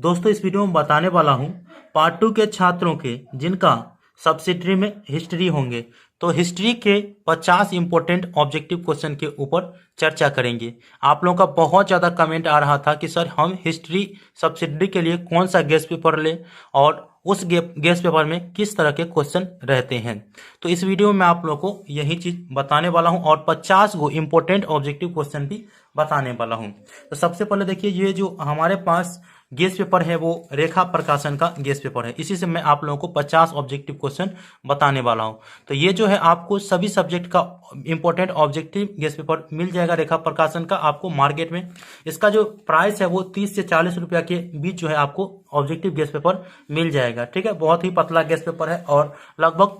दोस्तों इस वीडियो में बताने वाला हूँ पार्ट 2 के छात्रों के जिनका सब्सिडरी में हिस्ट्री होंगे, तो हिस्ट्री के 50 इंपॉर्टेंट ऑब्जेक्टिव क्वेश्चन के ऊपर चर्चा करेंगे। आप लोगों का बहुत ज़्यादा कमेंट आ रहा था कि सर हम हिस्ट्री सब्सिडरी के लिए कौन सा गेस्ट पेपर लें और उस गेस्ट पेपर में किस तरह के क्वेश्चन रहते हैं। तो इस वीडियो में आप लोगों को यही चीज़ बताने वाला हूं और 50 गो इंपॉर्टेंट ऑब्जेक्टिव क्वेश्चन भी बताने वाला हूं। तो सबसे पहले देखिए, ये जो हमारे पास गेस्ट पेपर है वो रेखा प्रकाशन का गेस्ट पेपर है। इसी से मैं आप लोगों को 50 ऑब्जेक्टिव क्वेश्चन बताने वाला हूं। तो ये जो है आपको सभी सब्जेक्ट का इंपॉर्टेंट ऑब्जेक्टिव गेस्ट पेपर मिल जाएगा रेखा प्रकाशन का आपको मार्केट में। इसका जो प्राइस है वो 30 से 40 रुपया के बीच जो है आपको ऑब्जेक्टिव गेस्ट पेपर मिल जाएगा। ठीक है, बहुत ही पतला गेस्ट पेपर है और लगभग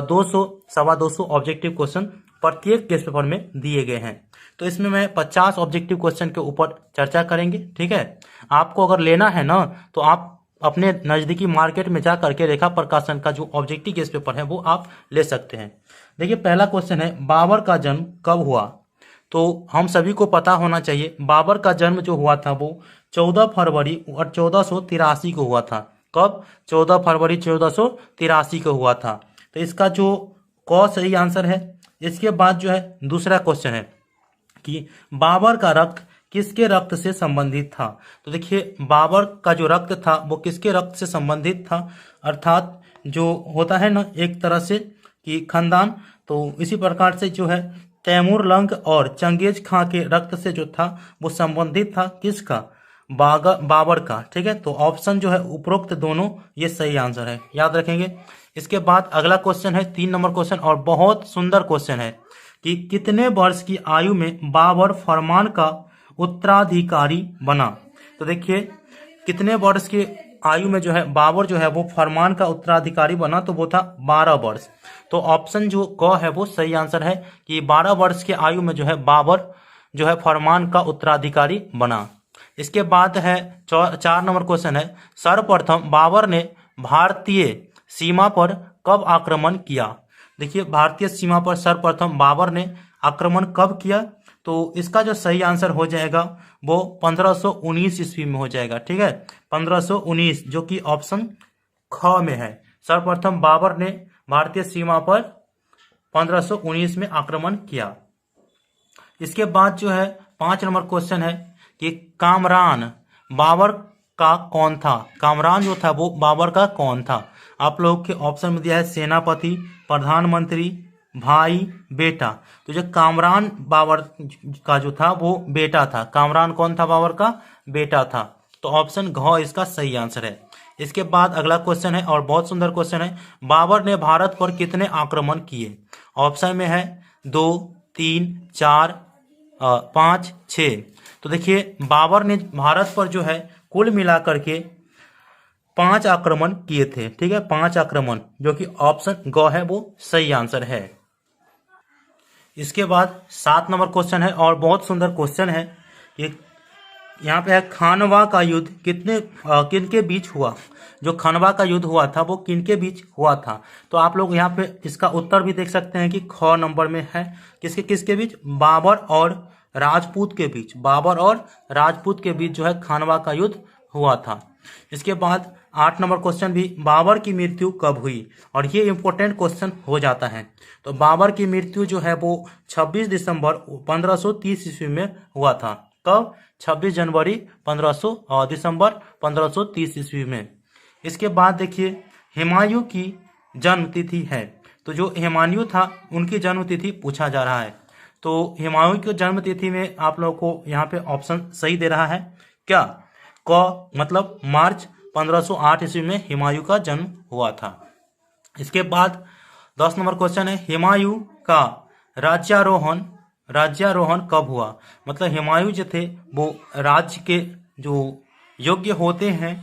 200 सवा 200 ऑब्जेक्टिव क्वेश्चन प्रत्येक गेस्ट पेपर में दिए गए हैं। तो इसमें मैं 50 ऑब्जेक्टिव क्वेश्चन के ऊपर चर्चा करेंगे। ठीक है, आपको अगर लेना है ना तो आप अपने नज़दीकी मार्केट में जा करके रेखा प्रकाशन का जो ऑब्जेक्टिव गेस्ट पेपर है वो आप ले सकते हैं। देखिए, पहला क्वेश्चन है बाबर का जन्म कब हुआ। तो हम सभी को पता होना चाहिए बाबर का जन्म जो हुआ था वो 14 फरवरी और 1483 को हुआ था। कब? 14 फरवरी 1483 को हुआ था। तो इसका जो क सही आंसर है। इसके बाद जो है दूसरा क्वेश्चन है कि बाबर का रक्त किसके रक्त से संबंधित था। तो देखिए, बाबर का जो रक्त था वो किसके रक्त से संबंधित था, अर्थात जो होता है ना एक तरह से कि खानदान, तो इसी प्रकार से जो है तैमूर लंग और चंगेज खां के रक्त से जो था वो संबंधित था किसका, बाबर का। ठीक है, तो ऑप्शन जो है उपरोक्त दोनों ये सही आंसर है, याद रखेंगे। इसके बाद अगला क्वेश्चन है 3 नंबर क्वेश्चन और बहुत सुंदर क्वेश्चन है कि कितने वर्ष की आयु में बाबर फरमान का उत्तराधिकारी बना। तो देखिए, कितने वर्ष की आयु में जो है बाबर जो है वो फरमान का उत्तराधिकारी बना, तो वो था 12 वर्ष। तो ऑप्शन जो क है वो सही आंसर है कि 12 वर्ष की आयु में जो है बाबर जो है फरमान का उत्तराधिकारी बना। इसके बाद है 4 नंबर क्वेश्चन है सर्वप्रथम बाबर ने भारतीय सीमा पर कब आक्रमण किया। देखिए, भारतीय सीमा पर सर्वप्रथम बाबर ने आक्रमण कब किया, तो इसका जो सही आंसर हो जाएगा वो 1519 ईस्वी में हो जाएगा। ठीक है, 1519 जो कि ऑप्शन ख में है। सर्वप्रथम बाबर ने भारतीय सीमा पर 1519 में आक्रमण किया। इसके बाद जो है 5 नंबर क्वेश्चन है कि कामरान बाबर का कौन था। कामरान जो था वो बाबर का कौन था। आप लोग के ऑप्शन में दिया है सेनापति, प्रधानमंत्री, भाई, बेटा। तो जो कामरान बाबर का जो था वो बेटा था। कामरान कौन था? बाबर का बेटा था। तो ऑप्शन घ इसका सही आंसर है। इसके बाद अगला क्वेश्चन है और बहुत सुंदर क्वेश्चन है, बाबर ने भारत पर कितने आक्रमण किए। ऑप्शन में है 2, 3, 4, 5, 6। तो देखिए, बाबर ने भारत पर जो है कुल मिलाकर के 5 आक्रमण किए थे। ठीक है, 5 आक्रमण, जो कि ऑप्शन ग है वो सही आंसर है। इसके बाद 7 नंबर क्वेश्चन है और बहुत सुंदर क्वेश्चन है। ये यहाँ पे है खानवा का युद्ध किनके बीच हुआ। जो खानवा का युद्ध हुआ था वो किनके बीच हुआ था। तो आप लोग यहाँ पे इसका उत्तर भी देख सकते हैं कि ख नंबर में है। किसके बीच? बाबर और राजपूत के बीच। बाबर और राजपूत के बीच जो है खानवा का युद्ध हुआ था। इसके बाद 8 नंबर क्वेश्चन भी, बाबर की मृत्यु कब हुई, और ये इंपॉर्टेंट क्वेश्चन हो जाता है। तो बाबर की मृत्यु जो है वो 26 दिसंबर 1530 ईस्वी में हुआ था। कब? 26 जनवरी दिसंबर 1530 ईस्वी में। इसके बाद देखिए, हुमायूं की जन्म तिथि है। तो जो हुमायूं था उनकी जन्म तिथि पूछा जा रहा है। तो हुमायूं की जन्म तिथि में आप लोगों को यहाँ पे ऑप्शन सही दे रहा है क्या? क मतलब मार्च 1508 ईस्वी में हुमायूं का जन्म हुआ था। इसके बाद 10 नंबर क्वेश्चन है, हुमायूं का राज्यारोहण कब हुआ। मतलब हुमायूं जो थे वो राज्य के जो योग्य होते हैं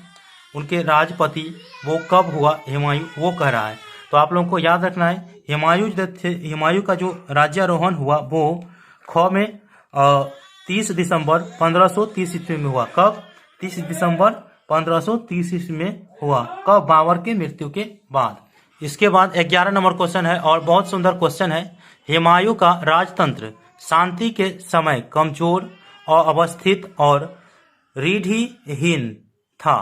उनके राजपति, वो कब हुआ हुमायूं, वो कह रहा है। तो आप लोगों को याद रखना है, हुमायूं का जो राज्यारोहण हुआ वो ख में 30 दिसंबर 1530 ईस्वी में हुआ। कब? 30 दिसंबर 1530 ईस्वी में हुआ। कब? बाबर की मृत्यु के बाद। इसके बाद 11 नंबर क्वेश्चन है और बहुत सुंदर क्वेश्चन है, हुमायूं का राजतंत्र शांति के समय कमजोर, अवस्थित और रीढ़हीन था।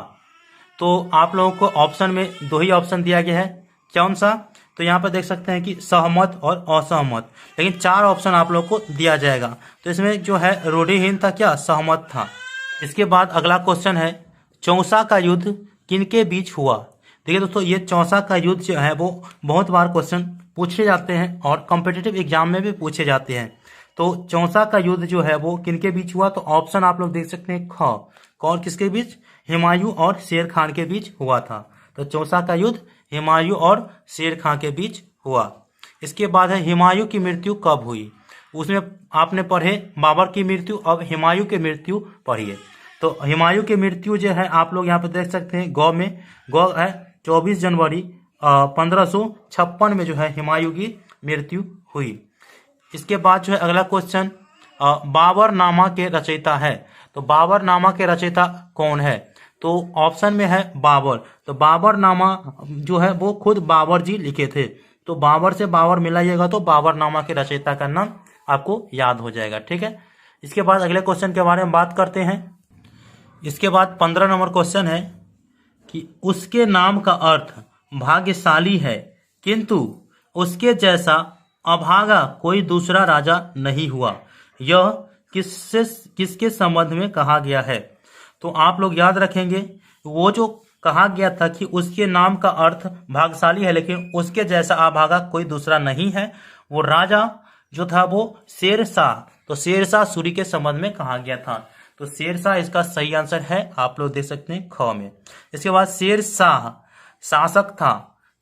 तो आप लोगों को ऑप्शन में दो ही ऑप्शन दिया गया है, कौन सा? तो यहाँ पर देख सकते हैं कि सहमत और असहमत, लेकिन 4 ऑप्शन आप लोग को दिया जाएगा। तो इसमें जो है रूढ़िहीन था क्या? सहमत था। इसके बाद अगला क्वेश्चन है, चौसा का युद्ध किनके बीच हुआ? देखिए दोस्तों, ये चौसा का युद्ध जो है वो बहुत बार क्वेश्चन पूछे जाते हैं और कॉम्पिटिटिव एग्जाम में भी पूछे जाते हैं। तो चौसा का युद्ध जो है वो किनके बीच हुआ? तो ऑप्शन आप लोग देख सकते हैं, ख। कौन किसके बीच? हुमायूं और शेर खान के बीच हुआ था। तो चौसा का युद्ध हुमायूं और शेर खान के बीच हुआ। इसके बाद है, हुमायूं की मृत्यु कब हुई? उसमें आपने पढ़े बाबर की मृत्यु, अब हुमायूं की मृत्यु पढ़िए। तो हुमायूं की मृत्यु जो है आप लोग यहाँ पे देख सकते हैं, गौ में, गौ है 24 जनवरी 1556 में जो है हुमायूं की मृत्यु हुई। इसके बाद जो है अगला क्वेश्चन, बाबरनामा के रचयिता है। तो बाबरनामा के रचयिता कौन है? तो ऑप्शन में है बाबर। तो बाबरनामा जो है वो खुद बाबर जी लिखे थे। तो बाबर से बाबर मिलाइएगा तो बाबरनामा के रचयिता का नाम आपको याद हो जाएगा। ठीक है, इसके बाद अगले क्वेश्चन के बारे में बात करते हैं। इसके बाद 15 नंबर क्वेश्चन है कि उसके नाम का अर्थ भाग्यशाली है, किंतु उसके जैसा अभागा कोई दूसरा राजा नहीं हुआ। यह किसके संबंध में कहा गया है? तो आप लोग याद रखेंगे, वो जो कहा गया था कि उसके नाम का अर्थ भाग्यशाली है लेकिन उसके जैसा अभागा कोई दूसरा नहीं है, वो राजा जो था वो शेरशाह। तो शेरशाह सूरी के संबंध में कहा गया था। तो शेरशाह इसका सही आंसर है, आप लोग देख सकते हैं ख में। इसके बाद शेरशाह शासक था,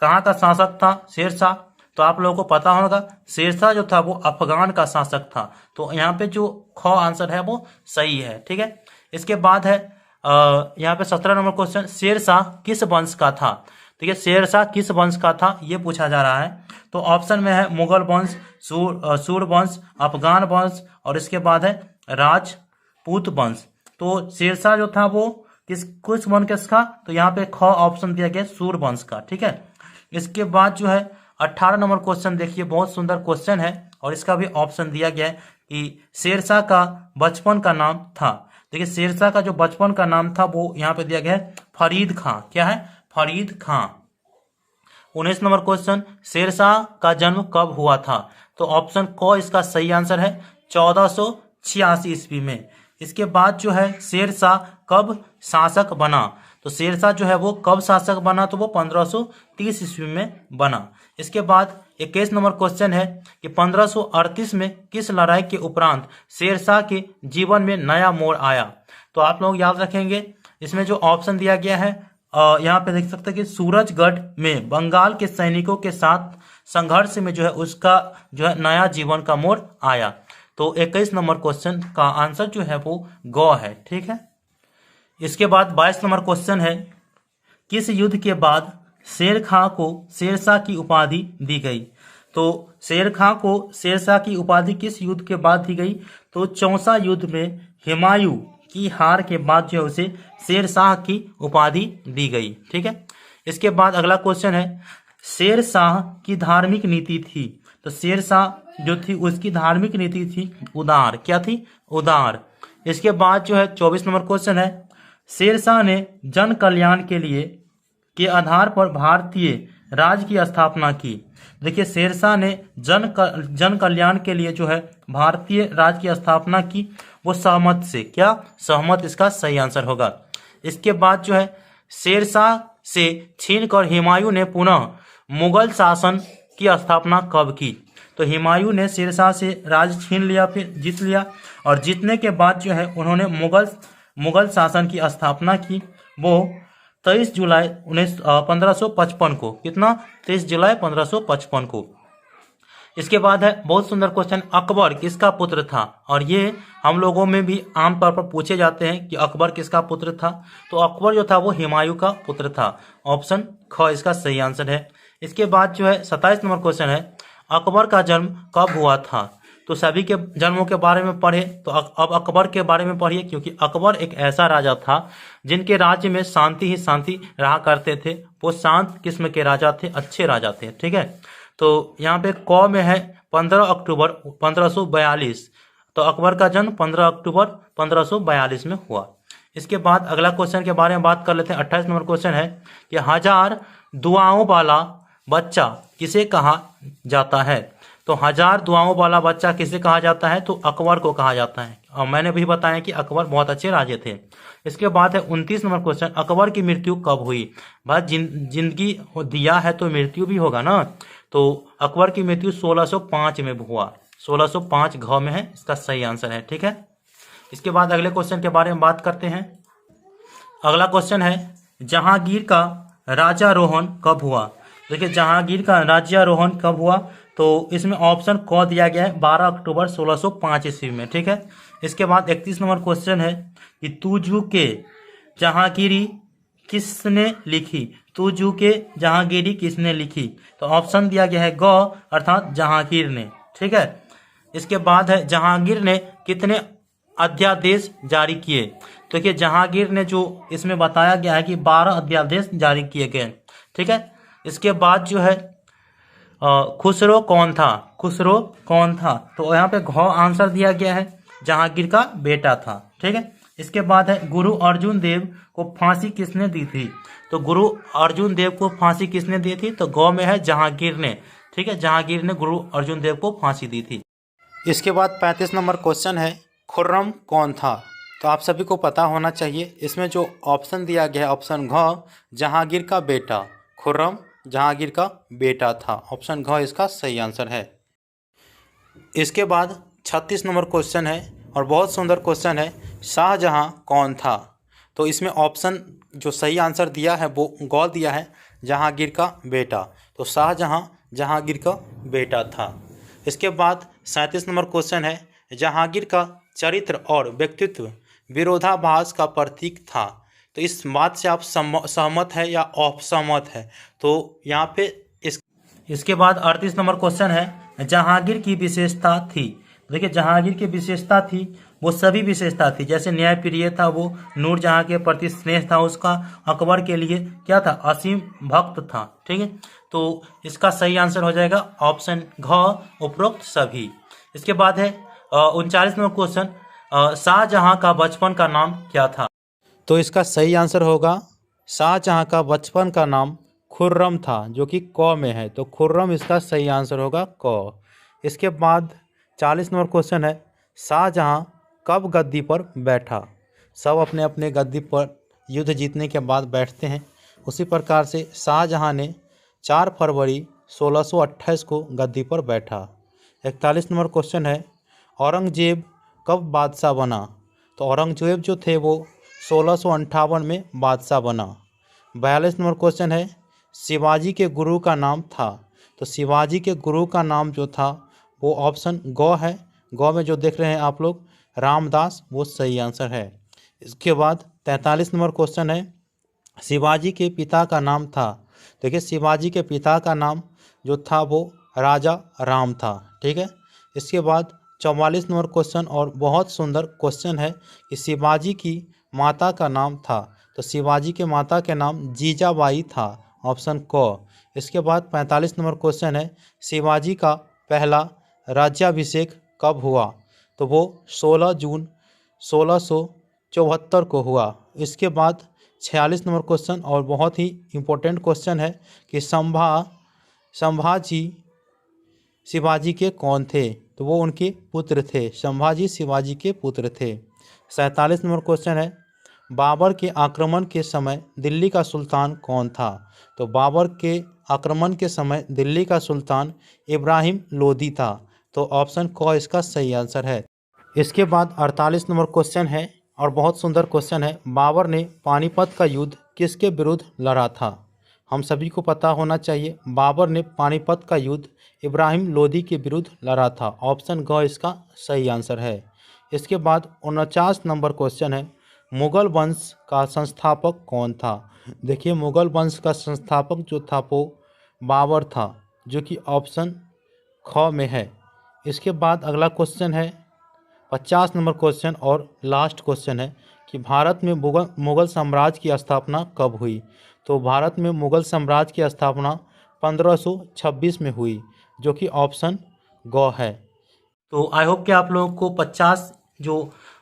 कहाँ का शासक था शेरशाह? तो आप लोगों को पता होगा, शेरशाह जो था वो अफगान का शासक था। तो यहाँ पे जो ख आंसर है वो सही है। ठीक है, इसके बाद है यहाँ पे 17 नंबर क्वेश्चन, शेरशाह किस वंश का था? ठीक है, शेरशाह किस वंश का था ये पूछा जा रहा है। तो ऑप्शन में है मुगल वंश, सूर वंश, अफगान वंश और इसके बाद है राजपूत वंश। तो शेरशाह जो था वो किस वंश का? तो यहाँ पे ख ऑप्शन दिया गया सूर वंश का। ठीक है, इसके बाद जो है 18 नंबर क्वेश्चन देखिए, बहुत सुंदर क्वेश्चन है और इसका भी ऑप्शन दिया गया है कि शेरशाह का बचपन का नाम था। देखिए, शेरशाह का जो बचपन का नाम था वो यहाँ पे दिया गया है फरीद खां। क्या है? फरीद खां। 19 नंबर क्वेश्चन, शेरशाह का जन्म कब हुआ था? तो ऑप्शन क इसका सही आंसर है 1486 ईस्वी में। इसके बाद जो है शेरशाह कब शासक बना? तो शेरशाह जो है वो कब शासक बना? तो वो 1530 ईस्वी में बना। इसके बाद 21 नंबर क्वेश्चन है कि 1538 में किस लड़ाई के उपरांत शेरशाह के जीवन में नया मोड़ आया? तो आप लोग याद रखेंगे, इसमें जो ऑप्शन दिया गया है यहाँ पे देख सकते हैं कि सूरजगढ़ में बंगाल के सैनिकों के साथ संघर्ष में जो है उसका जो है नया जीवन का मोड़ आया। तो 21 नंबर क्वेश्चन का आंसर जो है वो ग है। ठीक है, इसके बाद 22 नंबर क्वेश्चन है, किस युद्ध के बाद शेर खां को शेरशाह की उपाधि दी गई? तो शेर खां को शेरशाह की उपाधि किस युद्ध के बाद दी गई? तो चौसा युद्ध में हुमायूं की हार के बाद जो है उसे शेरशाह की उपाधि दी गई। ठीक है, इसके बाद अगला क्वेश्चन है, शेरशाह की धार्मिक नीति थी। तो शेरशाह जो थी उसकी धार्मिक नीति थी उदार। क्या थी? उदार। इसके बाद जो है 24 नंबर क्वेश्चन है, शेरशाह ने जन कल्याण के लिए के आधार पर भारतीय राज्य की स्थापना की। देखिए, शेरशाह ने जन कल्याण के लिए जो है भारतीय राज्य की स्थापना की, वो सहमत से। क्या? सहमत इसका सही आंसर होगा। इसके बाद जो है शेरशाह से छीनकर हुमायूं ने पुनः मुगल शासन की स्थापना कब की? तो हुमायूं ने शेरशाह से राज्य छीन लिया, फिर जीत लिया और जीतने के बाद जो है उन्होंने मुगल शासन की स्थापना की। वो 23 जुलाई 1555 को। कितना? 23 जुलाई 1555 को। इसके बाद है बहुत सुंदर क्वेश्चन, अकबर किसका पुत्र था? और ये हम लोगों में भी आमतौर पर पूछे जाते हैं कि अकबर किसका पुत्र था। तो अकबर जो था वो हुमायूं का पुत्र था। ऑप्शन ख इसका सही आंसर है। इसके बाद जो है 27 नंबर क्वेश्चन है, अकबर का जन्म कब हुआ था? तो सभी के जन्मों के बारे में पढ़े, तो अब अकबर के बारे में पढ़िए, क्योंकि अकबर एक ऐसा राजा था जिनके राज्य में शांति ही शांति रहा करते थे। वो शांत किस्म के राजा थे, अच्छे राजा थे। ठीक है, तो यहाँ पे क में है 15 अक्टूबर 1542। तो अकबर का जन्म 15 अक्टूबर 1542 में हुआ। इसके बाद अगला क्वेश्चन के बारे में बात कर लेते हैं। 28 नंबर क्वेश्चन है कि 1000 दुआओं वाला बच्चा किसे कहा जाता है। तो 1000 दुआओं वाला बच्चा किसे कहा जाता है, तो अकबर को कहा जाता है। और मैंने भी बताया कि अकबर बहुत अच्छे राजे थे। इसके बाद है 29 नंबर क्वेश्चन, अकबर की मृत्यु कब हुई। भाई जिंदगी दिया है तो मृत्यु भी होगा ना। तो अकबर की मृत्यु 1605 में हुआ। 1605 घ में है, इसका सही आंसर है। ठीक है, इसके बाद अगले क्वेश्चन के बारे में बात करते हैं। अगला क्वेश्चन है जहांगीर का राज्यारोहण कब हुआ। देखिए जहांगीर का राज्यारोहण कब हुआ, तो इसमें ऑप्शन क दिया गया है 12 अक्टूबर 1605 ईस्वी में। ठीक है, इसके बाद 31 नंबर क्वेश्चन है कि तुझू के जहांगीरी किसने लिखी। तुझू के जहांगीरी किसने लिखी, तो ऑप्शन दिया गया है ग अर्थात जहांगीर ने। ठीक है, इसके बाद है जहांगीर ने कितने अध्यादेश जारी किए। तो देखिए जहांगीर ने जो इसमें बताया गया है कि 12 अध्यादेश जारी किए गए। ठीक है, इसके बाद जो है खुसरो कौन था। खुसरो कौन था, तो यहाँ पे घ आंसर दिया गया है, जहांगीर का बेटा था। ठीक है, इसके बाद है गुरु अर्जुन देव को फांसी किसने दी थी। तो गुरु अर्जुन देव को फांसी किसने दी थी, तो ग में है जहांगीर ने। ठीक है, जहांगीर ने गुरु अर्जुन देव को फांसी दी थी। इसके बाद 35 नंबर क्वेश्चन है खुर्रम कौन था। तो आप सभी को पता होना चाहिए, इसमें जो ऑप्शन दिया गया है ऑप्शन घ जहांगीर का बेटा। खुर्रम जहांगीर का बेटा था, ऑप्शन घ इसका सही आंसर है। इसके बाद 36 नंबर क्वेश्चन है और बहुत सुंदर क्वेश्चन है, शाहजहां कौन था। तो इसमें ऑप्शन जो सही आंसर दिया है वो ग दिया है, जहांगीर का बेटा। तो शाहजहां जहांगीर का बेटा था। इसके बाद 37 नंबर क्वेश्चन है, जहांगीर का चरित्र और व्यक्तित्व विरोधाभास का प्रतीक था। तो इस बात से आप सहमत है या असहमत है, तो यहाँ पे इसके बाद 38 नंबर क्वेश्चन है, जहांगीर की विशेषता थी। देखिए जहांगीर की विशेषता थी वो सभी विशेषता थी, जैसे न्यायप्रिय था, वो नूरजहां के प्रति स्नेह था उसका, अकबर के लिए क्या था, असीम भक्त था। ठीक है, तो इसका सही आंसर हो जाएगा ऑप्शन घ उपरोक्त सभी। इसके बाद है 39 नंबर क्वेश्चन, शाहजहां का बचपन का नाम क्या था। तो इसका सही आंसर होगा शाहजहां का बचपन का नाम खुर्रम था, जो कि क में है। तो खुर्रम इसका सही आंसर होगा क। इसके बाद 40 नंबर क्वेश्चन है, शाहजहां कब गद्दी पर बैठा। सब अपने अपने गद्दी पर युद्ध जीतने के बाद बैठते हैं, उसी प्रकार से शाहजहां ने 4 फरवरी 1628 को गद्दी पर बैठा। 41 नंबर क्वेश्चन है, औरंगजेब कब बादशाह बना। तो औरंगजेब जो थे वो 1658 में बादशाह बना। 42 नंबर क्वेश्चन है, शिवाजी के गुरु का नाम था। तो शिवाजी के गुरु का नाम जो था वो ऑप्शन ग है। ग में जो देख रहे हैं आप लोग रामदास, वो सही आंसर है। इसके बाद 43 नंबर क्वेश्चन है, शिवाजी के पिता का नाम था। देखिए शिवाजी के पिता का नाम जो था वो राजा राम था। ठीक है, इसके बाद 44 नंबर क्वेश्चन और बहुत सुंदर क्वेश्चन है कि शिवाजी की माता का नाम था। तो शिवाजी के माता के नाम जीजाबाई था, ऑप्शन क। इसके बाद 45 नंबर क्वेश्चन है, शिवाजी का पहला राज्याभिषेक कब हुआ। तो वो 16 जून 1674 को हुआ। इसके बाद 46 नंबर क्वेश्चन और बहुत ही इम्पोर्टेंट क्वेश्चन है कि संभाजी शिवाजी के कौन थे। तो वो उनके पुत्र थे, संभाजी शिवाजी के पुत्र थे। 47 नंबर क्वेश्चन है, बाबर के आक्रमण के समय दिल्ली का सुल्तान कौन था। तो बाबर के आक्रमण के समय दिल्ली का सुल्तान इब्राहिम लोदी था। तो ऑप्शन क इसका सही आंसर है। इसके बाद 48 नंबर क्वेश्चन है और बहुत सुंदर क्वेश्चन है, बाबर ने पानीपत का युद्ध किसके विरुद्ध लड़ा था। हम सभी को पता होना चाहिए, बाबर ने पानीपत का युद्ध इब्राहिम लोदी के विरुद्ध लड़ा था। ऑप्शन ग इसका सही आंसर है। इसके बाद 49 नंबर क्वेश्चन है, मुगल वंश का संस्थापक कौन था। देखिए मुगल वंश का संस्थापक जो था वो बाबर था, जो कि ऑप्शन ख में है। इसके बाद अगला क्वेश्चन है 50 नंबर क्वेश्चन और लास्ट क्वेश्चन है कि भारत में मुगल साम्राज्य की स्थापना कब हुई। तो भारत में मुगल साम्राज्य की स्थापना 1526 में हुई, जो कि ऑप्शन ग है। तो आई होप कि आप लोगों को 50 जो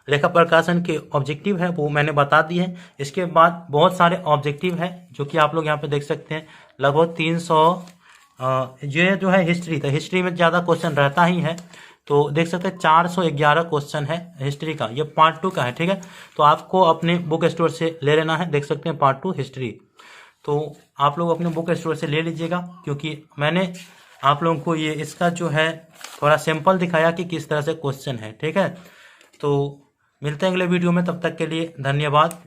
लेखा प्रकाशन के ऑब्जेक्टिव है वो मैंने बता दिए हैं। इसके बाद बहुत सारे ऑब्जेक्टिव है जो कि आप लोग यहाँ पे देख सकते हैं, लगभग 300। ये जो है हिस्ट्री, तो हिस्ट्री में ज़्यादा क्वेश्चन रहता ही है, तो देख सकते हैं 411 क्वेश्चन है हिस्ट्री का, ये पार्ट 2 का है, ठीक है। तो आपको अपने बुक स्टोर से ले लेना है, देख सकते हैं पार्ट 2 हिस्ट्री, तो आप लोग अपने बुक स्टोर से ले लीजिएगा, क्योंकि मैंने आप लोगों को ये इसका जो है थोड़ा सैंपल दिखाया कि किस तरह से क्वेश्चन है, ठीक है। तो मिलते हैं अगले वीडियो में, तब तक के लिए धन्यवाद।